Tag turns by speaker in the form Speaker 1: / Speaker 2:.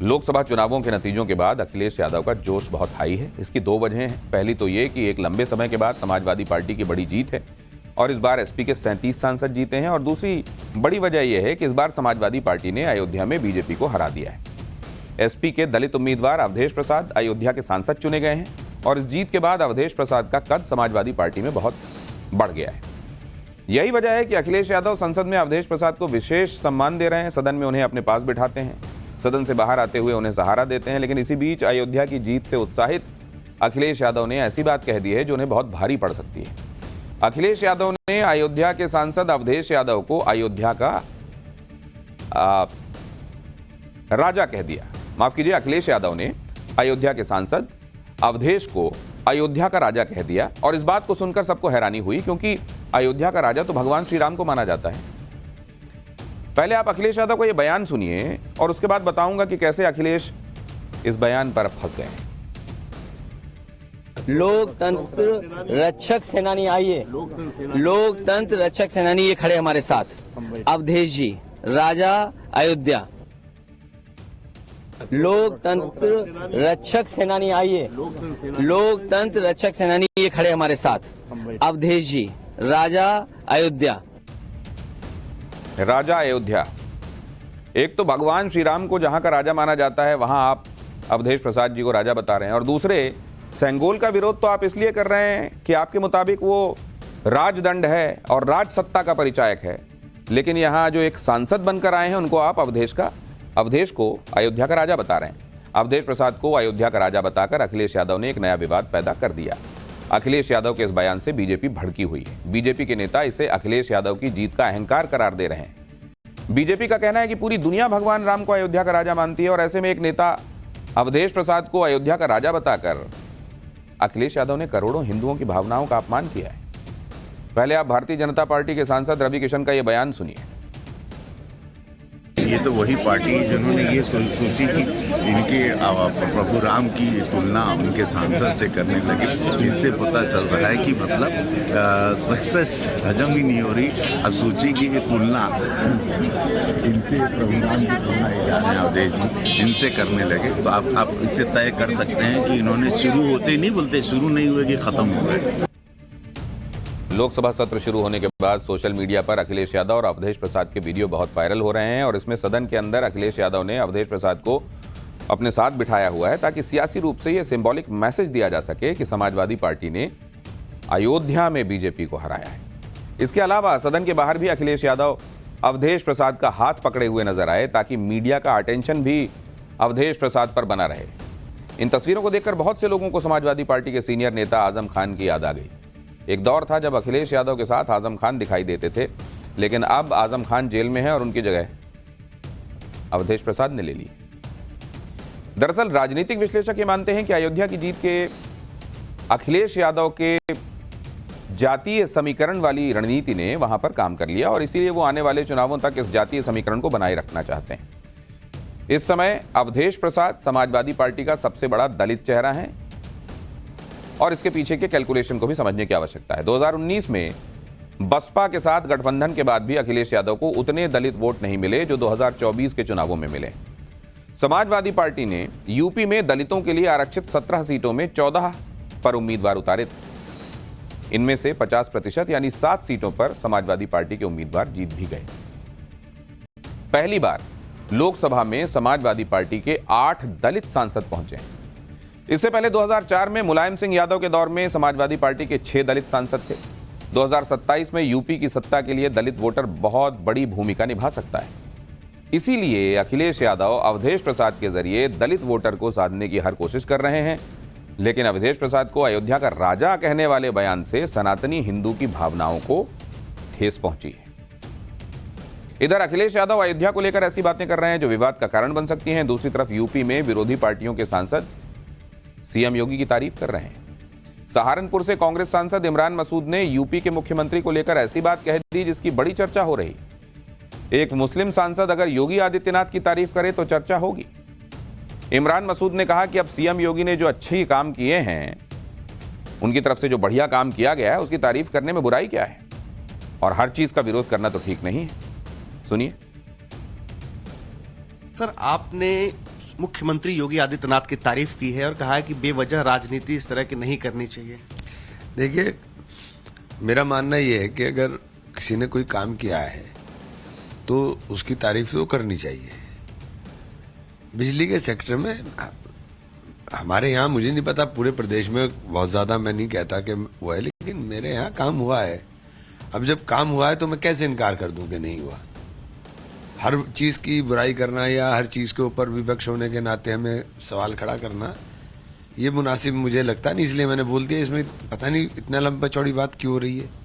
Speaker 1: लोकसभा चुनावों के नतीजों के बाद अखिलेश यादव का जोश बहुत हाई है। इसकी दो वजहें हैं। पहली तो ये कि एक लंबे समय के बाद समाजवादी पार्टी की बड़ी जीत है और इस बार एसपी के 37 सांसद जीते हैं, और दूसरी बड़ी वजह यह है कि इस बार समाजवादी पार्टी ने अयोध्या में बीजेपी को हरा दिया है। एसपी के दलित उम्मीदवार अवधेश प्रसाद अयोध्या के सांसद चुने गए हैं और इस जीत के बाद अवधेश प्रसाद का कद समाजवादी पार्टी में बहुत बढ़ गया है। यही वजह है कि अखिलेश यादव संसद में अवधेश प्रसाद को विशेष सम्मान दे रहे हैं। सदन में उन्हें अपने पास बिठाते हैं, सदन से बाहर आते हुए उन्हें सहारा देते हैं। लेकिन इसी बीच अयोध्या की जीत से उत्साहित अखिलेश यादव ने ऐसी बात कह दी है जो उन्हें बहुत भारी पड़ सकती है। अखिलेश यादव ने अयोध्या के सांसद अवधेश यादव को अयोध्या का राजा कह दिया। माफ कीजिए, अखिलेश यादव ने अयोध्या के सांसद अवधेश को अयोध्या का राजा कह दिया और इस बात को सुनकर सबको हैरानी हुई, क्योंकि अयोध्या का राजा तो भगवान श्री राम को माना जाता है। पहले आप अखिलेश यादव को यह बयान सुनिए और उसके बाद बताऊंगा कि कैसे अखिलेश इस बयान पर फंस गए हैं।
Speaker 2: लोकतंत्र रक्षक सेनानी आइए, लोकतंत्र रक्षक सेनानी ये खड़े हमारे साथ, अवधेश जी राजा अयोध्या। लोकतंत्र रक्षक सेनानी आइए, लोकतंत्र रक्षक सेनानी ये खड़े हमारे साथ, अवधेश जी राजा अयोध्या।
Speaker 1: राजा अयोध्या, एक तो भगवान श्री राम को जहां का राजा माना जाता है वहां आप अवधेश प्रसाद जी को राजा बता रहे हैं, और दूसरे सेंगोल का विरोध तो आप इसलिए कर रहे हैं कि आपके मुताबिक वो राजदंड है और राज सत्ता का परिचायक है। लेकिन यहां जो एक सांसद बनकर आए हैं उनको आप अवधेश को अयोध्या का राजा बता रहे हैं। अवधेश प्रसाद को अयोध्या का राजा बताकर अखिलेश यादव ने एक नया विवाद पैदा कर दिया। अखिलेश यादव के इस बयान से बीजेपी भड़की हुई है। बीजेपी के नेता इसे अखिलेश यादव की जीत का अहंकार करार दे रहे हैं। बीजेपी का कहना है कि पूरी दुनिया भगवान राम को अयोध्या का राजा मानती है और ऐसे में एक नेता अवधेश प्रसाद को अयोध्या का राजा बताकर अखिलेश यादव ने करोड़ों हिंदुओं की भावनाओं का अपमान किया है। पहले आप भारतीय जनता पार्टी के सांसद रवि किशन का यह बयान सुनिए।
Speaker 3: ये तो वही पार्टी जिन्होंने ये सोची कि इनके प्रभु राम की तुलना उनके सांसद से करने लगे, जिससे पता चल रहा है कि मतलब सक्सेस हजम ही नहीं हो रही। अब सोची कि ये तुलना इनसे प्रभु राम की तुलना अवधेश जी इनसे करने लगे, तो आप इससे तय कर सकते हैं कि इन्होंने शुरू होते नहीं बोलते, शुरू नहीं हुए कि खत्म हो गए।
Speaker 1: लोकसभा सत्र शुरू होने के बाद सोशल मीडिया पर अखिलेश यादव और अवधेश प्रसाद के वीडियो बहुत वायरल हो रहे हैं और इसमें सदन के अंदर अखिलेश यादव ने अवधेश प्रसाद को अपने साथ बिठाया हुआ है ताकि सियासी रूप से यह सिंबॉलिक मैसेज दिया जा सके कि समाजवादी पार्टी ने अयोध्या में बीजेपी को हराया है। इसके अलावा सदन के बाहर भी अखिलेश यादव अवधेश प्रसाद का हाथ पकड़े हुए नजर आए ताकि मीडिया का अटेंशन भी अवधेश प्रसाद पर बना रहे। इन तस्वीरों को देखकर बहुत से लोगों को समाजवादी पार्टी के सीनियर नेता आजम खान की याद आ गई। एक दौर था जब अखिलेश यादव के साथ आजम खान दिखाई देते थे, लेकिन अब आजम खान जेल में है और उनकी जगह अवधेश प्रसाद ने ले ली। दरअसल राजनीतिक विश्लेषक ये मानते हैं कि अयोध्या की जीत के अखिलेश यादव के जातीय समीकरण वाली रणनीति ने वहां पर काम कर लिया और इसीलिए वो आने वाले चुनावों तक इस जातीय समीकरण को बनाए रखना चाहते हैं। इस समय अवधेश प्रसाद समाजवादी पार्टी का सबसे बड़ा दलित चेहरा है और इसके पीछे के कैलकुलेशन को भी समझने की आवश्यकता है। 2019 में बसपा के साथ गठबंधन के बाद भी अखिलेश यादव को उतने दलित वोट नहीं मिले जो 2024 के चुनावों में मिले। समाजवादी पार्टी ने यूपी में दलितों के लिए आरक्षित 17 सीटों में 14 पर उम्मीदवार उतारे थे। इनमें से 50% यानी 7 सीटों पर समाजवादी पार्टी के उम्मीदवार जीत भी गए। पहली बार लोकसभा में समाजवादी पार्टी के 8 दलित सांसद पहुंचे। इससे पहले 2004 में मुलायम सिंह यादव के दौर में समाजवादी पार्टी के 6 दलित सांसद थे। 2027 में यूपी की सत्ता के लिए दलित वोटर बहुत बड़ी भूमिका निभा सकता है। इसीलिए अखिलेश यादव अवधेश प्रसाद के जरिए दलित वोटर को साधने की हर कोशिश कर रहे हैं, लेकिन अवधेश प्रसाद को अयोध्या का राजा कहने वाले बयान से सनातनी हिंदू की भावनाओं को ठेस पहुंची है। इधर अखिलेश यादव अयोध्या को लेकर ऐसी बातें कर रहे हैं जो विवाद का कारण बन सकती हैं। दूसरी तरफ यूपी में विरोधी पार्टियों के सांसद सीएम योगी की तारीफ कर रहे हैं। सहारनपुर से कांग्रेस सांसद इमरान मसूद ने यूपी के मुख्यमंत्री को लेकर ऐसी बात कह दी जिसकी बड़ी चर्चा हो रही। एक मुस्लिम सांसद अगर योगी आदित्यनाथ की तारीफ करे तो चर्चा होगी। इमरान मसूद ने कहा कि अब सीएम योगी ने जो अच्छे काम किए हैं, उनकी तरफ से जो बढ़िया काम किया गया है, उसकी तारीफ करने में बुराई क्या है, और हर चीज का विरोध करना तो ठीक नहीं है। सुनिए।
Speaker 4: सर, आपने मुख्यमंत्री योगी आदित्यनाथ की तारीफ की है और कहा है कि बेवजह राजनीति इस तरह की नहीं करनी चाहिए।
Speaker 5: देखिए, मेरा मानना ये है कि अगर किसी ने कोई काम किया है तो उसकी तारीफ तो करनी चाहिए। बिजली के सेक्टर में हमारे यहाँ, मुझे नहीं पता पूरे प्रदेश में बहुत ज्यादा मैं नहीं कहता कि वो है, लेकिन मेरे यहाँ काम हुआ है। अब जब काम हुआ है तो मैं कैसे इनकार कर दूं कि नहीं हुआ। हर चीज की बुराई करना या हर चीज के ऊपर विपक्ष होने के नाते हमें सवाल खड़ा करना, ये मुनासिब मुझे लगता नहीं, इसलिए मैंने बोल दिया। इसमें पता नहीं इतना लंबा चौड़ी बात क्यों हो रही है।